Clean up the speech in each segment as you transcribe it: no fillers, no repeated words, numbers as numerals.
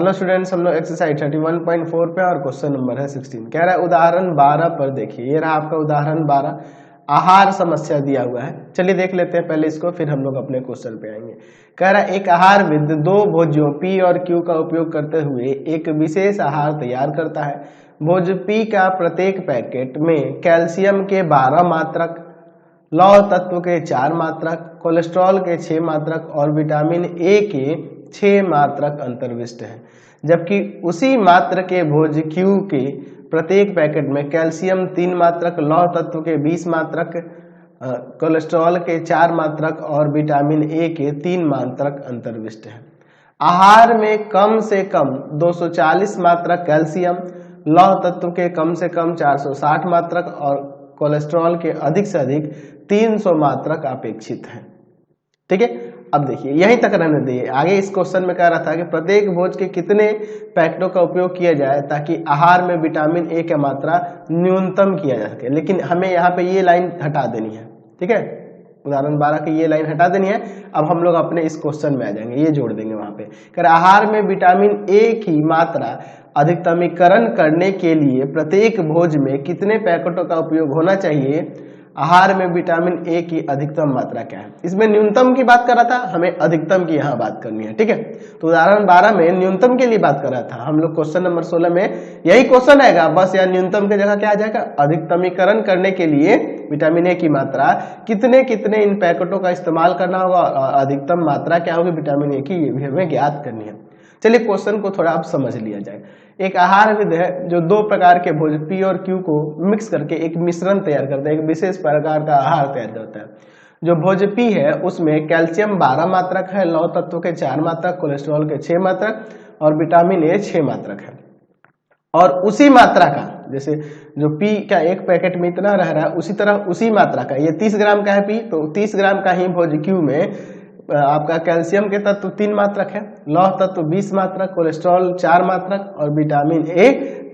Hello students, हम लोग exercise 31.4 पे और क्वेश्चन नंबर है 16। कह रहा है उदाहरण 12 पर देखिए, ये रहा आपका उदाहरण 12, आहार समस्या दिया हुआ है। चलिए देख लेते हैं पहले इसको, फिर हम लोग अपने क्वेश्चन पे आएंगे। कह रहा है एक आहारविद दो भोज्यों पी और क्यू का उपयोग करते हुए एक विशेष आहार तैयार करता है। भोज पी का प्रत्येक पैकेट में कैल्शियम के 12 मात्रक, लौह तत्व के 4 मात्रक, कोलेस्ट्रॉल के 6 मात्रक और विटामिन ए के 6 मात्रक अंतर्विष्ट है, जबकि उसी मात्र के भोज क्यू के प्रत्येक पैकेट में कैल्शियम 3 मात्रक, लौह तत्व के 20 मात्रक, कोलेस्ट्रॉल के 4 मात्रक और विटामिन ए के 3 मात्रक अंतर्विष्ट है। आहार में कम से कम 240 मात्रक कैल्शियम, लौह तत्व के कम से कम 460 मात्रक और कोलेस्ट्रॉल के अधिक से अधिक 300 मात्रक अपेक्षित है। ठीक है, अब देखिए यहीं तक रहने दिए। आगे इस क्वेश्चन में कह रहा था कि प्रत्येक भोज के कितने पैकेटों का उपयोग किया जाए ताकि आहार में विटामिन ए की मात्रा न्यूनतम किया जा सके, लेकिन हमें यहाँ पे ये लाइन हटा देनी है। ठीक है, उदाहरण 12 की ये लाइन हटा देनी है। अब हम लोग अपने इस क्वेश्चन में आ जाएंगे, ये जोड़ देंगे वहां पे। कर आहार में विटामिन ए की मात्रा अधिकतमीकरण करने के लिए प्रत्येक भोज में कितने पैकेटों का उपयोग होना चाहिए। आहार में विटामिन ए की अधिकतम मात्रा क्या है। इसमें न्यूनतम की बात कर रहा था, हमें अधिकतम की यहाँ बात करनी है। ठीक है, तो उदाहरण 12 में न्यूनतम के लिए बात कर रहा था। हम लोग क्वेश्चन नंबर 16 में यही क्वेश्चन आएगा, बस यहाँ न्यूनतम की जगह क्या आ जाएगा, अधिकतमीकरण करने के लिए विटामिन ए की मात्रा कितने कितने इन पैकेटों का इस्तेमाल करना होगा और अधिकतम मात्रा क्या होगी विटामिन ए की, ये भी हमें ज्ञात करनी है। चलिए क्वेश्चन को थोड़ा अब समझ लिया जाए। एक आहारविद है जो दो प्रकार के भोज पी और क्यू को मिक्स करके एक मिश्रण तैयार करता है, एक विशेष प्रकार का आहार तैयार करता है। जो भोज पी है उसमें कैल्शियम 12 मात्रक है, लौह तत्व के 4 मात्रक, कोलेस्ट्रॉल के 6 मात्रक और विटामिन ए 6 मात्रक है। और उसी मात्रा का, जैसे जो पी का एक पैकेट में इतना रह रहा है, उसी तरह उसी मात्रा का, ये 30 ग्राम का है पी, तो 30 ग्राम का ही भोज क्यू में आपका कैल्शियम के तत्व 3 मात्रक है, लौह तत्व 20 मात्रक, कोलेस्ट्रॉल 4 मात्रक और विटामिन ए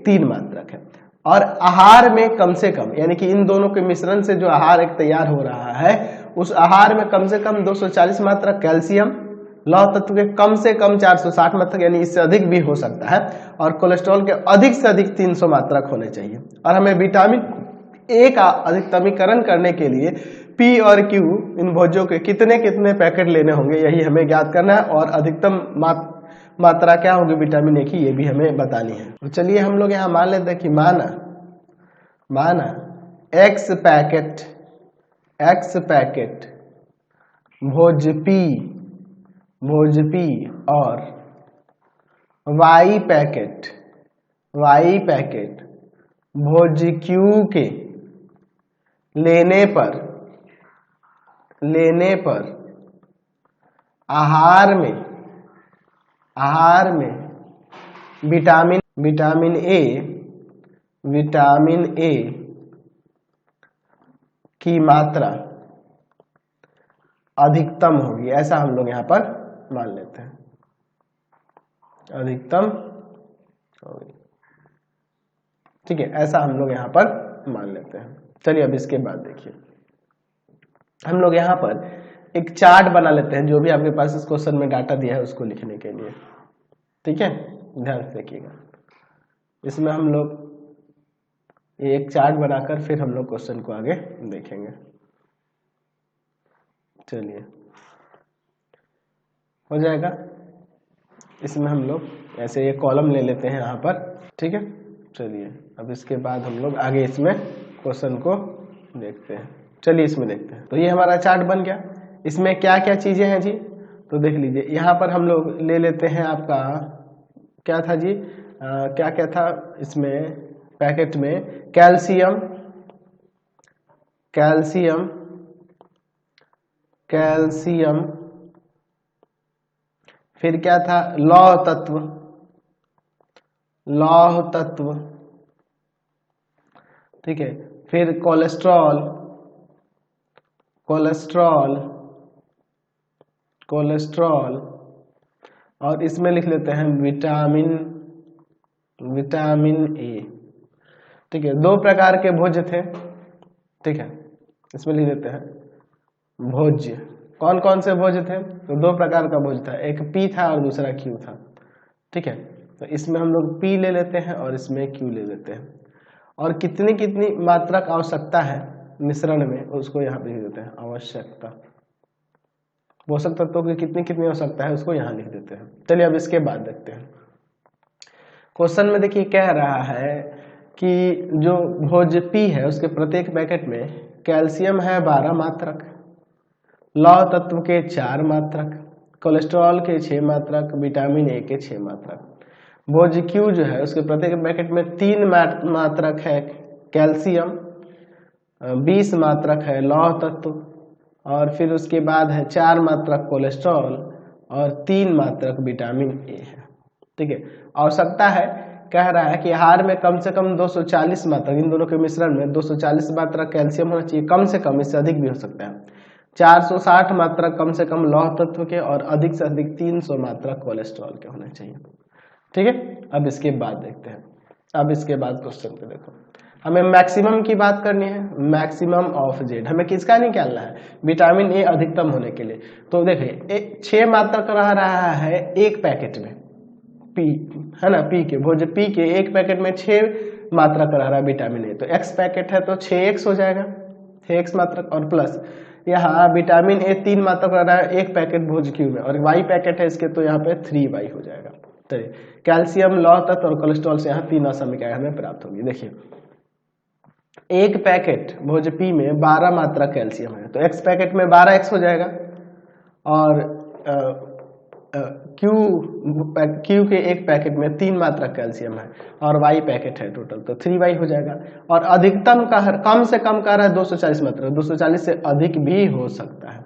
3 मात्रक है। और आहार में कम से कम, यानी कि इन दोनों के मिश्रण से जो आहार एक तैयार हो रहा है, उस आहार में कम से कम 240 मात्रक कैल्शियम, लौह तत्व के कम से कम 460 मात्रक, यानी इससे अधिक भी हो सकता है, और कोलेस्ट्रॉल के अधिक से अधिक 300 मात्रक होने चाहिए। और हमें विटामिन ए का अधिकतमीकरण करने के लिए पी और क्यू इन भोजों के कितने कितने पैकेट लेने होंगे, यही हमें ज्ञात करना है। और अधिकतम मात्रा क्या होगी विटामिन ए की, ये भी हमें बतानी है। तो चलिए हम लोग यहाँ मान लेते हैं कि माना एक्स पैकेट भोज पी और वाई पैकेट भोज क्यू के लेने पर आहार में विटामिन ए की मात्रा अधिकतम होगी, ऐसा हम लोग यहाँ पर मान लेते हैं, अधिकतम होगी। ठीक है, ऐसा हम लोग यहाँ पर मान लेते हैं। चलिए अब इसके बाद देखिए, हम लोग यहाँ पर एक चार्ट बना लेते हैं, जो भी आपके पास इस क्वेश्चन में डाटा दिया है उसको लिखने के लिए। ठीक है, ध्यान से देखिएगा। इसमें हम लोग एक चार्ट बनाकर फिर हम लोग क्वेश्चन को आगे देखेंगे। चलिए हो जाएगा। इसमें हम लोग ऐसे ये कॉलम ले लेते हैं यहाँ पर। ठीक है, चलिए अब इसके बाद हम लोग आगे इसमें क्वेश्चन को देखते हैं। चलिए इसमें देखते हैं। तो ये हमारा चार्ट बन गया। इसमें क्या क्या चीजें हैं जी, तो देख लीजिए। यहाँ पर हम लोग ले लेते हैं, आपका क्या था जी, क्या क्या था इसमें पैकेट में, कैल्शियम, फिर क्या था, लौह तत्व, ठीक है, फिर कोलेस्ट्रॉल, और इसमें लिख लेते हैं विटामिन ए। ठीक है, दो प्रकार के भोज्य थे। ठीक है, इसमें लिख देते हैं भोज्य। कौन कौन से भोज्य थे, तो दो प्रकार का भोज्य था, एक पी था और दूसरा क्यू था। ठीक है, तो इसमें हम लोग P ले लेते हैं और इसमें Q ले लेते हैं, और कितनी कितनी मात्रा की आवश्यकता है मिश्रण में उसको यहाँ पे लिख देते हैं। आवश्यकता, पोषक तत्वों की कितनी कितनी आवश्यकता है उसको यहाँ लिख देते हैं। चलिए अब इसके बाद देखते हैं क्वेश्चन में। देखिए कह रहा है कि जो भोज P है उसके प्रत्येक पैकेट में कैल्शियम है 12 मात्रक, लौह तत्व के 4 मात्रक, कोलेस्ट्रॉल के 6 मात्रक, विटामिन ए के 6 मात्रक। भोज Q जो है उसके प्रत्येक पैकेट में 3 मात्रक है कैल्शियम, 20 मात्रक है लौह तत्व, और फिर उसके बाद है 4 मात्रक कोलेस्ट्रॉल और 3 मात्रक विटामिन ए है। ठीक है, आवश्यकता है, कह रहा है कि आहार में कम से कम 240 मात्रक, इन दोनों के मिश्रण में 240 मात्रक कैल्शियम होना चाहिए, कम से कम, इससे अधिक भी हो सकता है। 460 मात्रक कम से कम लौह तत्व के और अधिक से अधिक 300 मात्रक कोलेस्ट्रॉल के होने चाहिए। ठीक है, अब इसके बाद देखते हैं। अब इसके बाद क्वेश्चन पे देखो, हमें मैक्सिमम की बात करनी है, मैक्सिमम ऑफ जेड। हमें किसका निकालना है? विटामिन ए अधिकतम होने के लिए। तो देखिए 6 मात्रक रह रहा है एक पैकेट में, पी है ना, पी के भोज पी के एक पैकेट में 6 मात्रक रह रहा है विटामिन ए, तो एक्स पैकेट है तो 6x हो जाएगा, 6x मात्रक, और प्लस यहाँ विटामिन ए 3 मात्रक रह रहा है एक पैकेट भोज क्यू में, और वाई पैकेट है इसके, तो यहाँ पे 3y हो जाएगा। चलिए कैल्शियम, लौह तत्व और कोलेस्ट्रॉल से यहाँ 3 समीकरण हमें प्राप्त होगी। देखिए एक पैकेट भोज पी में 12 मात्रा कैल्शियम है, तो एक्स पैकेट में 12x हो जाएगा, और क्यू के एक पैकेट में 3 मात्रा कैल्शियम है, और वाई पैकेट है टोटल, तो 3y हो जाएगा। और अधिकतम का कम से कम का रहा है 240 मात्रा, 240 से अधिक भी हो सकता है,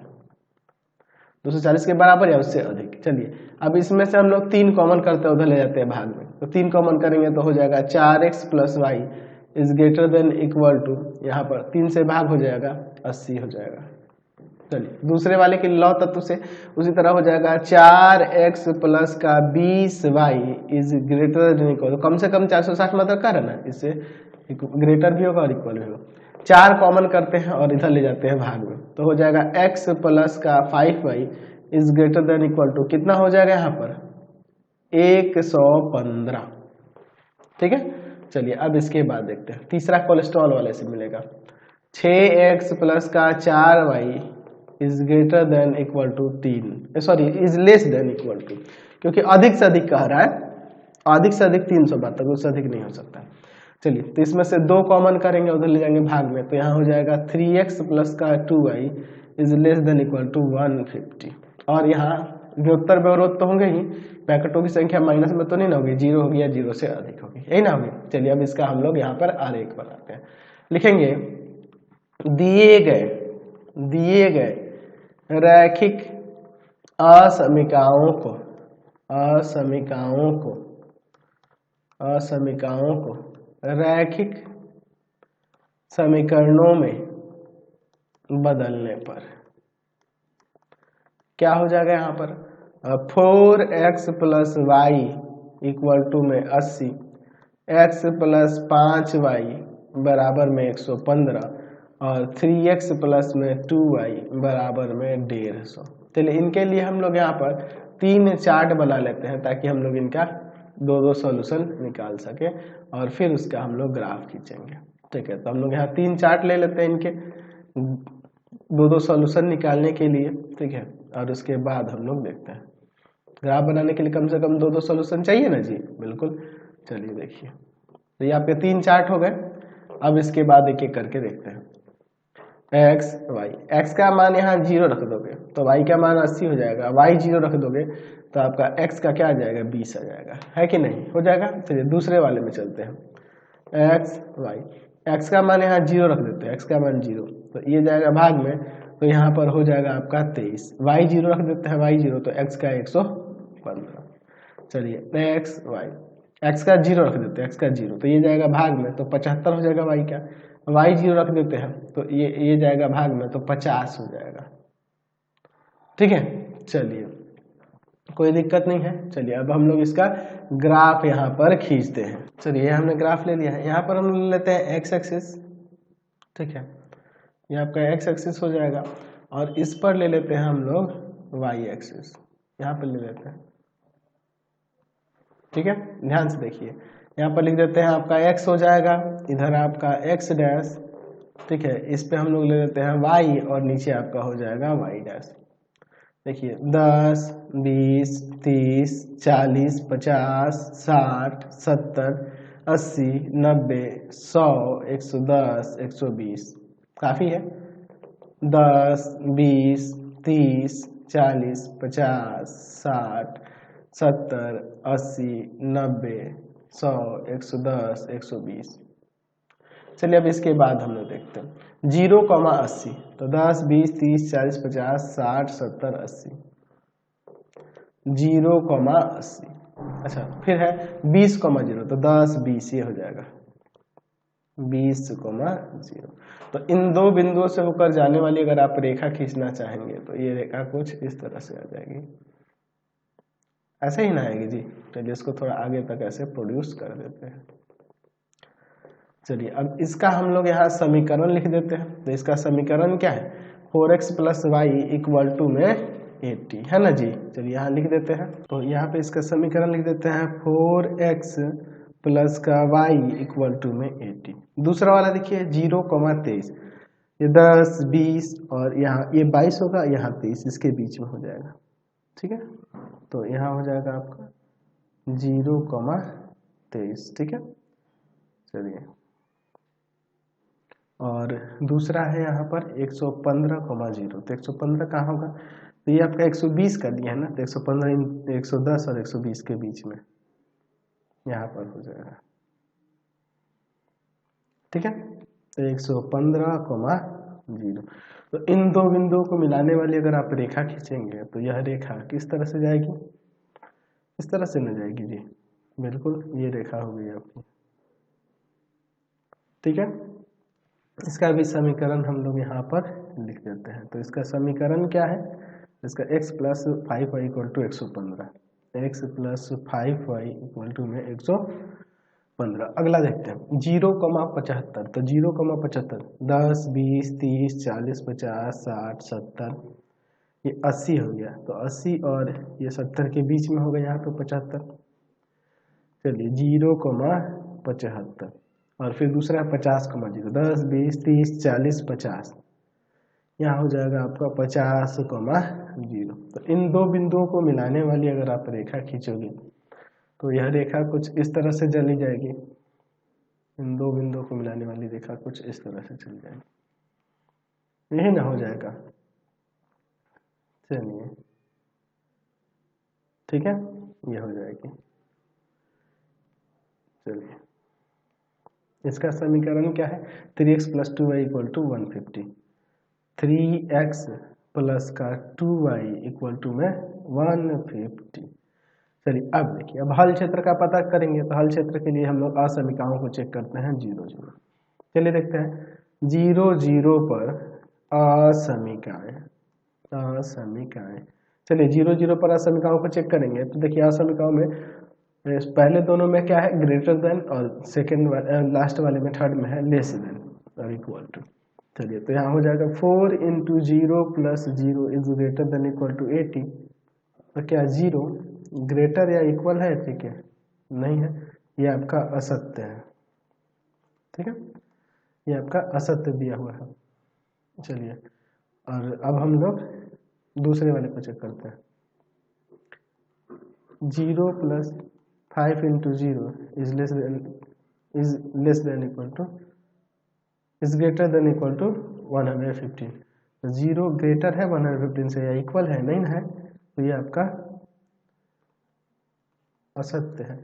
240 के बराबर या उससे अधिक। चलिए अब इसमें से हम लोग 3 कॉमन करते हैं, उधर ले जाते हैं भाग में, तो 3 कॉमन करेंगे तो हो जाएगा 4x plus y is greater than equal to, यहाँ पर 3 से भाग हो जाएगा 80 हो जाएगा। चलिए दूसरे वाले के लौह तत्व से उसी तरह हो जाएगा 4x प्लस का 20y is greater than equal, कम से कम 460 मात्रा का है ना, इससे ग्रेटर भी होगा और इक्वल भी होगा। 4 कॉमन करते हैं और इधर ले जाते हैं भाग में, तो हो जाएगा x प्लस का 5y is greater than equal to, कितना हो जाएगा यहाँ पर 115। ठीक है, चलिए अब इसके बाद देखते हैं तीसरा कोलेस्ट्रॉल वाले से मिलेगा 6x प्लस का 4y is greater than equal to 3, sorry is less than equal to, क्योंकि अधिक से अधिक कह रहा है, अधिक से अधिक 300 बार तक, उससे अधिक नहीं हो सकता। चलिए तो इसमें से 2 कॉमन करेंगे, उधर ले जाएंगे भाग में, तो यहाँ हो जाएगा 3x प्लस का 2y is less than equal to 150, और यहाँ व्युत्तर व्यवरोध तो होंगे ही, पैकेटों की संख्या माइनस में तो नहीं ना होगी, 0 होगी या 0 से अधिक होगी, यही ना होगी। चलिए अब इसका हम लोग यहाँ पर आरेख बनाते हैं, लिखेंगे दिए गए रैखिक असमीकाओं को रैखिक समीकरणों में बदलने पर क्या हो जाएगा, यहाँ पर 4x plus Y equal to में 80, x प्लस 5y बराबर में 115, और 3x प्लस में 2y बराबर में 150। चलिए इनके लिए हम लोग यहाँ पर 3 चार्ट बना लेते हैं, ताकि हम लोग इनका 2 सॉल्यूशन निकाल सके, और फिर उसका हम लोग ग्राफ खींचेंगे। ठीक है, तो हम लोग यहाँ 3 चार्ट ले लेते हैं इनके 2 सॉल्यूशन निकालने के लिए। ठीक है, और उसके बाद हम लोग देखते हैं ग्राफ बनाने के लिए कम से कम 2 सॉल्यूशन चाहिए ना जी, बिल्कुल। चलिए देखिए, तो ये आपके 3 चार्ट हो गए। अब इसके बाद एक एक करके देखते हैं। x y, x का मान यहाँ 0 रख दोगे तो y का मान 80 हो जाएगा, y 0 रख दोगे तो आपका x का क्या आ जाएगा 20 आ जाएगा, है कि नहीं, हो जाएगा। चलिए दूसरे वाले में चलते हैं। x y, x का मान यहाँ 0 रख देते हैं, x का मान 0, तो ये जाएगा भाग में, तो यहाँ पर हो जाएगा आपका 23, y 0 रख देते हैं, y 0, तो x का 115। चलिए x y, x का 0 रख देते हैं, x का 0, तो ये जाएगा भाग में, तो 75 हो जाएगा y का, y 0 रख देते हैं, तो ये जाएगा भाग में, तो 50 हो जाएगा। ठीक है, चलिए कोई दिक्कत नहीं है। चलिए अब हम लोग इसका ग्राफ यहाँ पर खींचते हैं। चलिए हमने ग्राफ ले लिया है, यहाँ पर हम ले लेते हैं x एक्सिस। ठीक है, ये आपका x एक्सिस हो जाएगा, और इस पर ले लेते हैं हम लोग y एक्सिस, यहाँ पर ले लेते हैं। ठीक है, ध्यान से देखिए, यहाँ पर लिख देते हैं आपका x हो जाएगा, इधर आपका x डैश, ठीक है, इस पे हम लोग ले लेते हैं y और नीचे आपका हो जाएगा y डैश। देखिए 10, 20, 30, 40, 50, 60, 70, 80, 90, 100, 110, 120, काफ़ी है। 10, 20, 30, 40, 50, 60, 70, 80, 90, 100, 110, 120। चलिए अब इसके बाद हम लोग देखते हैं 0,80, तो 10, 20, 30, 40, 50, 60, 70, 80, 0,80। अच्छा फिर है 20,0, तो 10, 20 ये हो जाएगा 20,0। तो इन दो बिंदुओं से होकर जाने वाली अगर आप रेखा खींचना चाहेंगे तो ये रेखा कुछ इस तरह से आ जाएगी, ऐसे ही ना आएगी जी। चलिए इसको थोड़ा आगे तक ऐसे प्रोड्यूस कर देते हैं। चलिए अब इसका हम लोग यहाँ समीकरण लिख देते हैं। तो इसका समीकरण क्या है, 4x plus Y equal to में 80 है ना जी। चलिए यहाँ लिख देते हैं, तो यहाँ पे इसका समीकरण लिख देते हैं 4x प्लस का y इक्वल टू में 80। दूसरा वाला देखिए 0,23, ये 10, 20 और यहाँ ये 22 होगा, यहाँ 23, इसके बीच में हो जाएगा। ठीक है, तो यहाँ हो जाएगा आपका 0,23। ठीक है, चलिए और दूसरा है यहाँ पर 115,0, तो 115 कहाँ होगा, तो ये आपका 120 कर दिया है ना, तो 115 110 और 120 के बीच में यहाँ पर हो जाएगा। ठीक है, तो 115,0। तो इन दो बिंदुओं को मिलाने वाली अगर आप रेखा खींचेंगे तो यह रेखा किस तरह से जाएगी, इस तरह से न जाएगी जी, बिल्कुल ये रेखा हो गई आपकी। ठीक है, इसका भी समीकरण हम लोग यहाँ पर लिख देते हैं। तो इसका समीकरण क्या है, इसका x plus 5y equal to 115, x plus 5y equal to में 115। अगला देखते हैं 0,75, तो 0,75 10, 20, 30, 40, 50, 60, 70, ये 80 हो गया, तो 80 और ये 70 के बीच में हो गया यहाँ पे 75। चलिए 0,75 और फिर दूसरा 50,0, 10, 20, 30, 40, 50, यहाँ हो जाएगा आपका 50,0। तो इन दो बिंदुओं को मिलाने वाली अगर आप रेखा खींचोगे तो यह रेखा कुछ इस तरह से चली जाएगी, इन दो बिंदुओं को मिलाने वाली रेखा कुछ इस तरह से चली जाएगी, यही ना हो जाएगा। चलिए ठीक है, ये हो जाएगी। चलिए इसका समीकरण क्या है, 3x plus 2y equal to 150, 3x plus का 2y इक्वल टू में 150। चलिए अब देखिए, अब हल क्षेत्र का पता करेंगे, तो हल क्षेत्र के लिए हम लोग असमीकाओं को चेक करते हैं 0, 0। चलिए देखते हैं 0, 0 पर असमीकाएं, असमीकाएं। चलिए 0, 0 पर असमीकाओं को चेक करेंगे, तो देखिए असमीकाओं में पहले दोनों में क्या है, ग्रेटर देन, और सेकेंड लास्ट वाले में थर्ड में है लेस देन और इक्वल टू। चलिए तो यहाँ हो जाएगा 4 into 0 plus 0 is greater than equal to 80। तो क्या 0 ग्रेटर या इक्वल है, ठीक है, नहीं है, ये आपका असत्य है। ठीक है, ये आपका असत्य दिया हुआ है। चलिए और अब हम लोग दूसरे वाले को चेक करते हैं, 0 plus 5 into 0 is less than equal to is greater than equal to 115। तो 0 ग्रेटर है 115 से या इक्वल है, नहीं है, तो ये आपका असत्य है।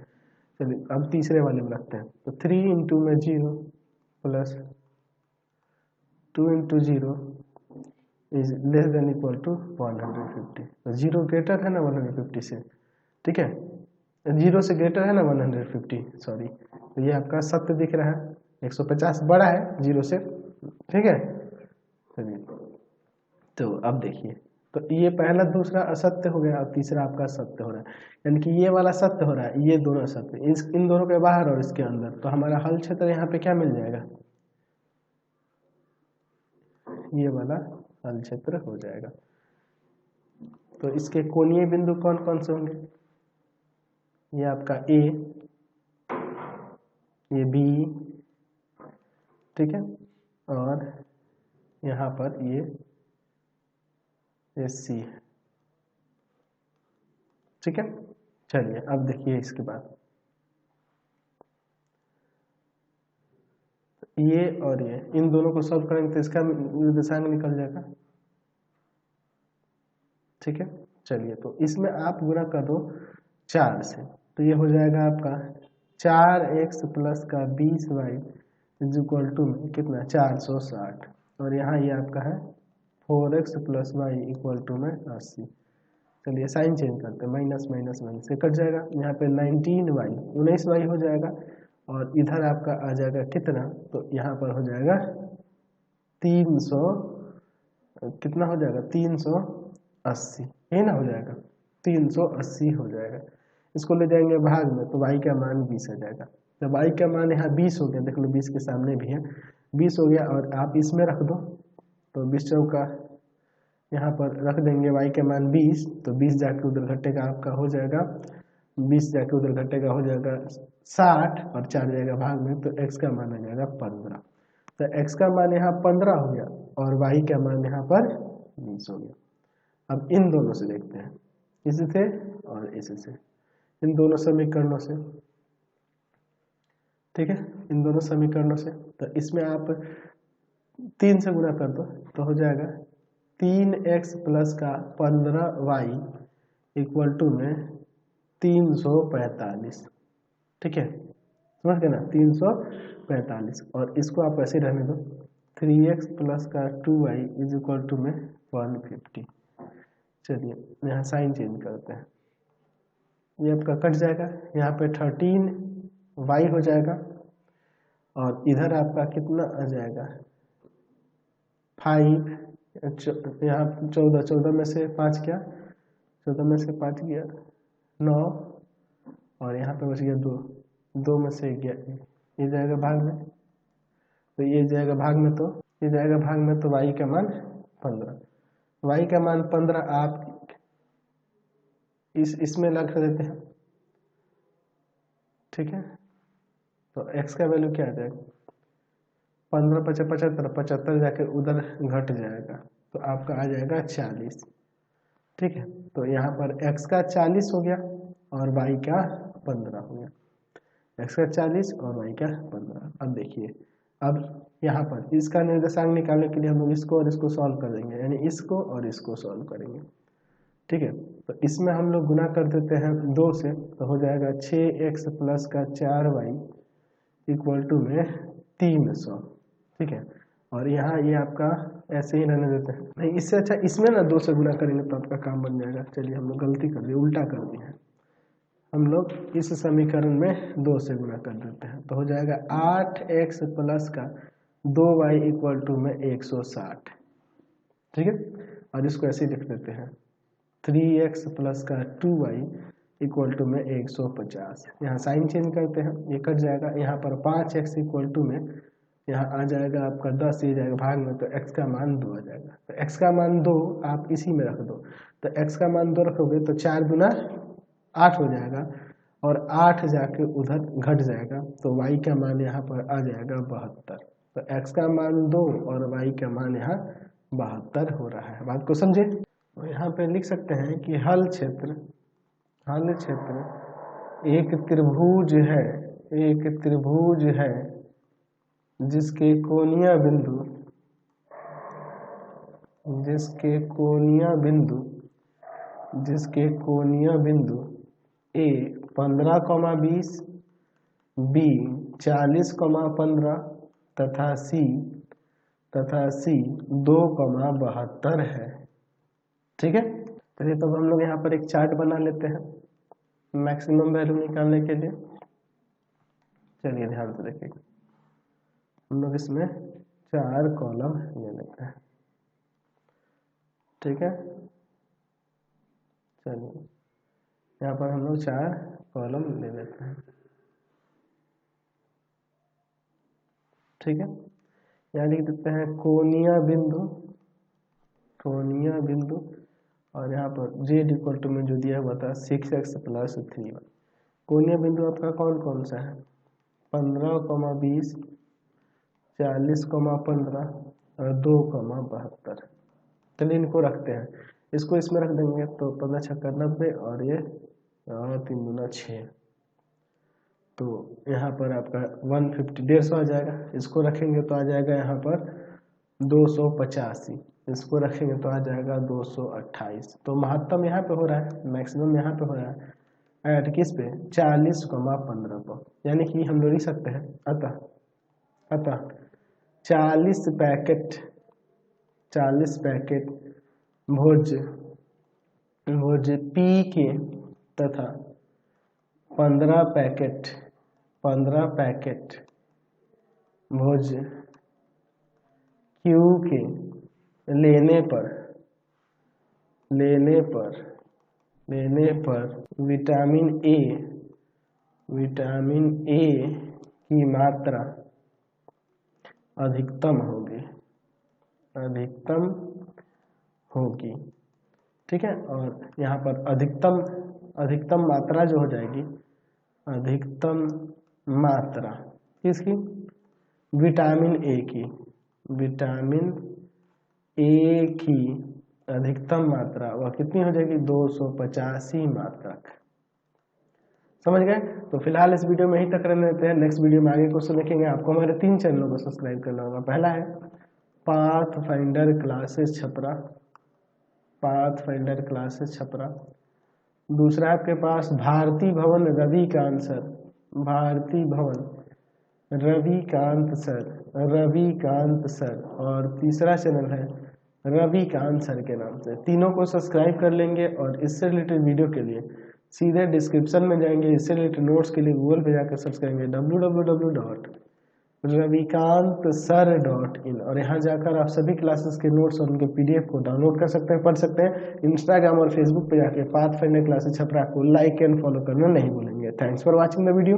चलिए अब तीसरे वाले में रखते हैं, तो 3 इंटू में 0 plus 2 into 0 is less than equal to 150। तो 0 ग्रेटर है ना 150 से, ठीक है, 0 से ग्रेटर है ना 150, सॉरी, तो ये आपका सत्य दिख रहा है, 150 बड़ा है 0 से। ठीक है, चलिए तो अब देखिए, तो ये पहला दूसरा असत्य हो गया और तीसरा आपका सत्य हो रहा है, यानी कि ये वाला सत्य हो रहा है, ये दोनों सत्य, इन दोनों के बाहर और इसके अंदर। तो हमारा हल क्षेत्र यहाँ पे क्या मिल जाएगा, ये वाला हल क्षेत्र हो जाएगा। तो इसके कोणीय बिंदु कौन कौन से होंगे, ये आपका ए, ये बी, ठीक है, और यहाँ पर ये सी है, ठीक है। चलिए अब देखिए इसके बाद ये और ये, इन दोनों को सॉल्व करेंगे तो इसका निर्देशांक निकल जाएगा, ठीक है। चलिए तो इसमें आप गुणा कर दो 4 से, तो ये हो जाएगा आपका 4x प्लस का 20y इज इक्वल टू में कितना 460, और यहाँ ये आपका है 4x plus Y equal to में 80। चलिए साइन चेंज करते हैं, माइनस माइनस माइनस से कट जाएगा, यहाँ पे 19y हो जाएगा, और इधर आपका आ जाएगा कितना, तो यहाँ पर हो जाएगा 300, कितना हो जाएगा 380, यही ना हो जाएगा, 380 हो जाएगा। इसको ले जाएंगे भाग में तो y का मान 20 आ जाएगा। जब y का मान यहाँ 20 हो गया, देख लो 20 के सामने भी है, 20 हो गया, और आप इसमें रख दो तो 20 चौका यहाँ पर रख देंगे, y का मान 20, तो 20 जाके उधर घटेगा आपका हो जाएगा 20 जाके उधर घटेगा हो जाएगा 60, और 4 जाएगा भाग में, तो x का मान आ जाएगा 15। तो x का मान यहाँ 15 हो गया, और y का मान यहाँ पर 20 हो गया। अब इन दोनों से देखते हैं, इसी से और इसी से, इन दोनों समीकरणों से, ठीक है, इन दोनों समीकरणों से। तो इसमें आप 3 से गुणा कर दो तो हो जाएगा 3x प्लस का 15y इक्वल टू में 345, ठीक है, समझ गए ना, 345, और इसको आप ऐसे रहने दो 3x प्लस का 2y इज इक्वल टू में 150। चलिए यहाँ साइन चेंज करते हैं, ये आपका कट जाएगा, यहाँ पे 13y हो जाएगा, और इधर आपका कितना आ जाएगा 5, यहाँ 14 में से 5 क्या, 14 में से 5 गया 9, और यहाँ पे बच गया 2 में से 11, ये जाएगा भाग में, तो ये जाएगा भाग में, तो ये जाएगा भाग में, तो y का मान 15, y का मान 15 आप इसमें लग कर देते हैं, ठीक है। तो x का वैल्यू क्या आ जाएगा 15 75 75 जाके उधर घट जाएगा, तो आपका आ जाएगा 40, ठीक है। तो यहाँ पर x का 40 हो गया और y का 15 हो गया, x का 40 और y का 15। अब देखिए, अब यहाँ पर इसका निर्देशांक निकालने के लिए हम लोग इसको और इसको सॉल्व कर देंगे, यानी इसको और इसको सॉल्व करेंगे, ठीक है। तो इसमें हम लोग गुना कर देते हैं 2 से, तो हो जाएगा 6x प्लस का 4y इक्वल टू में 300, ठीक है। और यहाँ ये आपका ऐसे ही रहने देते हैं, नहीं इससे अच्छा इसमें ना 2 से गुना करेंगे तो आपका काम बन जाएगा। चलिए हम लोग गलती कर दिए, उल्टा कर दिए हैं, हम लोग इस समीकरण में 2 से गुना कर देते हैं, तो हो जाएगा 8x प्लस का 2y इक्वल टू में 160, ठीक है। और इसको ऐसे ही लिख देते हैं 3x प्लस का 2y इक्वल टू में 150। यहाँ साइन चेंज करते हैं, ये कट जाएगा, यहाँ पर 5x इक्वल टू में यहाँ आ जाएगा आपका 10, ये जाएगा भाग में, तो x का मान 2 आ जाएगा। तो x का मान 2 आप इसी में रख दो, तो x का मान 2 रखोगे तो 4 गुना 8 हो जाएगा, और 8 जाके उधर घट जाएगा, तो y का मान यहाँ पर आ जाएगा 72। तो x का मान 2 और y का मान यहाँ 72 हो रहा है। बात को समझे। तो यहाँ पे लिख सकते हैं कि हल क्षेत्र एक त्रिभुज है जिसके कोणीय बिंदु a 15,20, b 40,15 तथा c 2,72 है, ठीक है। चलिए तब हम लोग यहाँ पर एक चार्ट बना लेते हैं मैक्सिमम वैल्यू निकालने के लिए। चलिए ध्यान से देखिए, हम लोग इसमें 4 कॉलम ले लेते हैं, ठीक है। चलिए यहाँ पर हम लोग 4 कॉलम ले लेते हैं, ठीक है। यहाँ लिख देते हैं कोणीय बिंदु, और यहाँ पर z इक्वल टू में जो दिया हुआ था 6x प्लस 3y, कोणीय बिंदु आपका कौन कौन सा है? 15,20, 40,15 और 2,72। चलिए इनको रखते हैं, इसको इसमें रख देंगे तो 15 छक्का 90 और ये 3 दूना 6, तो यहाँ पर आपका 150 150 आ जाएगा। इसको रखेंगे तो आ जाएगा यहाँ पर 285, इसको रखेंगे तो आ जाएगा 228। तो महत्तम यहाँ पे हो रहा है, मैक्सिमम यहाँ पे हो रहा है ऐड किस पे? 40,15 पर। यानी कि हम लोग लिख सकते हैं अतः 40 पैकेट भोज पी के तथा 15 पैकेट भोज क्यू के लेने पर विटामिन ए की मात्रा अधिकतम होगी। ठीक है, और यहाँ पर अधिकतम मात्रा जो हो जाएगी, अधिकतम मात्रा किसकी? विटामिन ए की अधिकतम मात्रा वह कितनी हो जाएगी? 285 मात्रक। समझ गए? तो फिलहाल इस वीडियो में यहीं तक रहने देते हैं। नेक्स्ट वीडियो में आगे क्वेश्चन देखेंगे। आपको हमारे 3 चैनलों को सब्सक्राइब करना होगा। पहला है पाथफाइंडर क्लासेस छपरा। दूसरा आपके पास भारती भवन रविकांत सर, और तीसरा चैनल है रविकांत सर के नाम से। तीनों को सब्सक्राइब कर लेंगे और इससे रिलेटेड वीडियो के लिए सीधे डिस्क्रिप्शन में जाएंगे। इससे रिलेटेड नोट्स के लिए गूगल पे जाकर सर्च करेंगे www.ravikansar.in, और यहाँ जाकर आप सभी क्लासेस के नोट्स और उनके PDF को डाउनलोड कर सकते हैं, पढ़ सकते हैं। इंस्टाग्राम और फेसबुक पे जाके पाथफाइंडर क्लासेस छपरा को लाइक एंड फॉलो करना नहीं भूलेंगे। Thanks for watching the video.